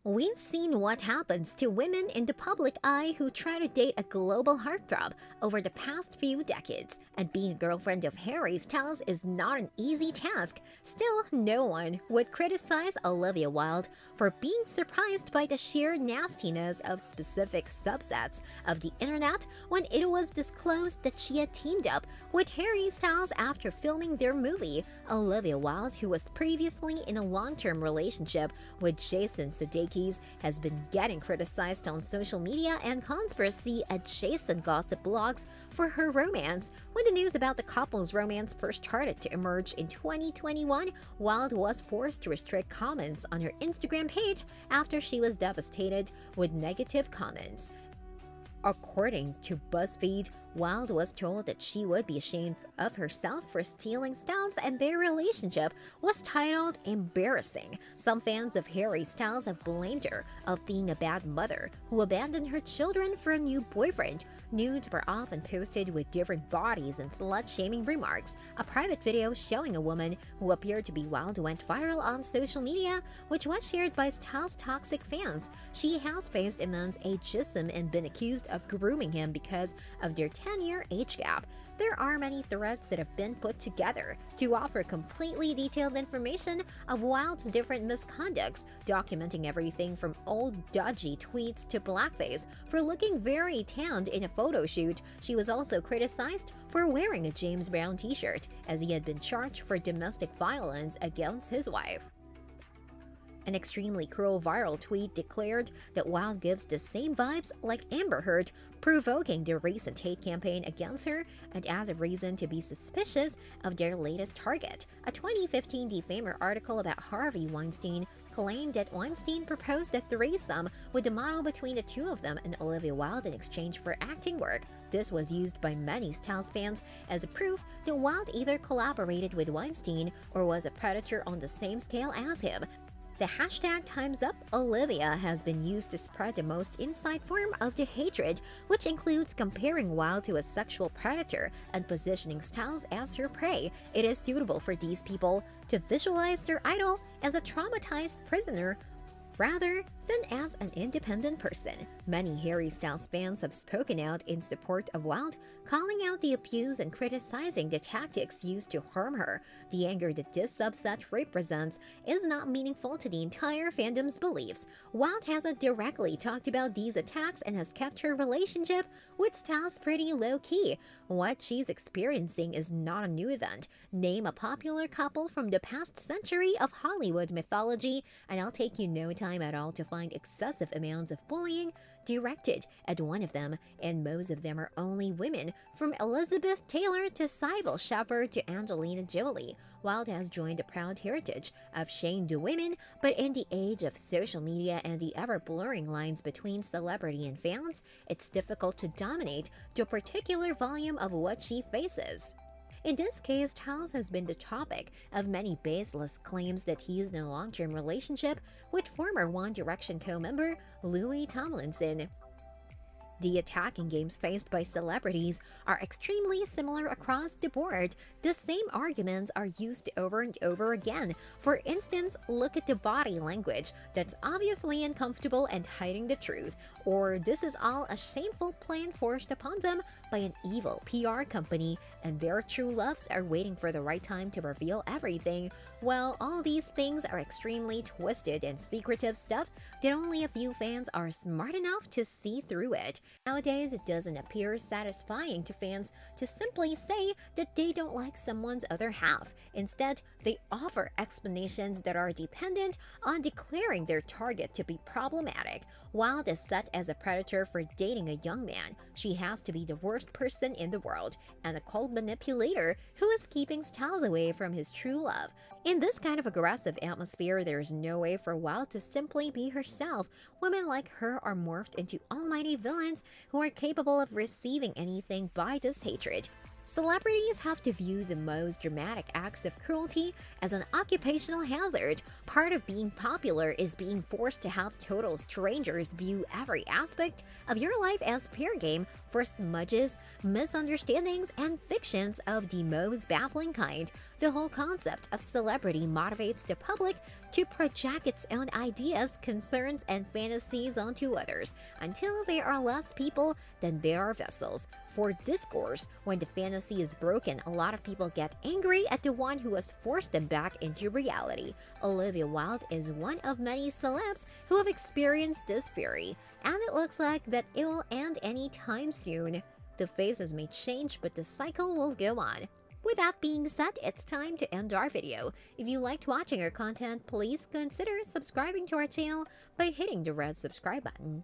We've seen what happens to women in the public eye who try to date a global heartthrob over the past few decades, and being a girlfriend of Harry Styles is not an easy task. Still, no one would criticize Olivia Wilde for being surprised by the sheer nastiness of specific subsets of the internet when it was disclosed that she had teamed up with Harry Styles after filming their movie. Olivia Wilde, who was previously in a long-term relationship with Jason Sudeikis, has been getting criticized on social media and conspiracy-adjacent gossip blogs for her romance. When the news about the couple's romance first started to emerge in 2021, Wilde was forced to restrict comments on her Instagram page after she was devastated with negative comments. According to BuzzFeed, Wilde was told that she would be ashamed of herself for stealing Styles, and their relationship was titled embarrassing. Some fans of Harry Styles have blamed her of being a bad mother who abandoned her children for a new boyfriend. Nudes were often posted with different bodies and slut-shaming remarks. A private video showing a woman who appeared to be Wilde went viral on social media, which was shared by Styles' toxic fans. She has faced immense ageism and been accused of grooming him because of their 10-year age gap. There are many threads that have been put together to offer completely detailed information of Wilde's different misconducts, documenting everything from old dodgy tweets to blackface for looking very tanned in a photo shoot. She was also criticized for wearing a James Brown t-shirt, as he had been charged for domestic violence against his wife. An extremely cruel viral tweet declared that Wilde gives the same vibes like Amber Heard, provoking the recent hate campaign against her and as a reason to be suspicious of their latest target. A 2015 Defamer article about Harvey Weinstein claimed that Weinstein proposed a threesome with the model between the two of them and Olivia Wilde in exchange for acting work. This was used by many Styles fans as a proof that Wilde either collaborated with Weinstein or was a predator on the same scale as him. The hashtag #TimesUpOlivia has been used to spread the most inside form of the hatred, which includes comparing Wilde to a sexual predator and positioning Styles as her prey. It is suitable for these people to visualize their idol as a traumatized prisoner rather than as an independent person. Many Harry Styles fans have spoken out in support of Wilde, calling out the abuse and criticizing the tactics used to harm her. The anger that this subset represents is not meaningful to the entire fandom's beliefs. Wilde hasn't directly talked about these attacks and has kept her relationship with Styles pretty low-key. What she's experiencing is not a new event. Name a popular couple from the past century of Hollywood mythology, and I'll take you no time at all to find excessive amounts of bullying directed at one of them, and most of them are only women, from Elizabeth Taylor to Sybil Shepherd to Angelina Jolie. Wilde has joined the proud heritage of shamed women, but in the age of social media and the ever-blurring lines between celebrity and fans, it's difficult to dominate the particular volume of what she faces. In this case, Styles has been the topic of many baseless claims that he is in a long-term relationship with former One Direction co-member Louis Tomlinson. The attacking games faced by celebrities are extremely similar across the board. The same arguments are used over and over again. For instance, look at the body language that's obviously uncomfortable and hiding the truth, or this is all a shameful plan forced upon them by an evil PR company and their true loves are waiting for the right time to reveal everything. Well, all these things are extremely twisted and secretive stuff that only a few fans are smart enough to see through it. Nowadays, it doesn't appear satisfying to fans to simply say that they don't like someone's other half. Instead, they offer explanations that are dependent on declaring their target to be problematic. Wilde is set as a predator for dating a young man. She has to be the worst person in the world, and a cold manipulator who is keeping Styles away from his true love. In this kind of aggressive atmosphere, there is no way for Wilde to simply be herself. Women like her are morphed into almighty villains who are capable of receiving anything by this hatred. Celebrities have to view the most dramatic acts of cruelty as an occupational hazard. Part of being popular is being forced to have total strangers view every aspect of your life as fair game for smudges, misunderstandings, and fictions of the most baffling kind. The whole concept of celebrity motivates the public to project its own ideas, concerns, and fantasies onto others, until there are less people than there are vessels for discourse. When the fantasy is broken, a lot of people get angry at the one who has forced them back into reality. Olivia Wilde is one of many celebs who have experienced this fury, and it looks like that it will end anytime soon. The faces may change, but the cycle will go on. With that being said, it's time to end our video. If you liked watching our content, please consider subscribing to our channel by hitting the red subscribe button.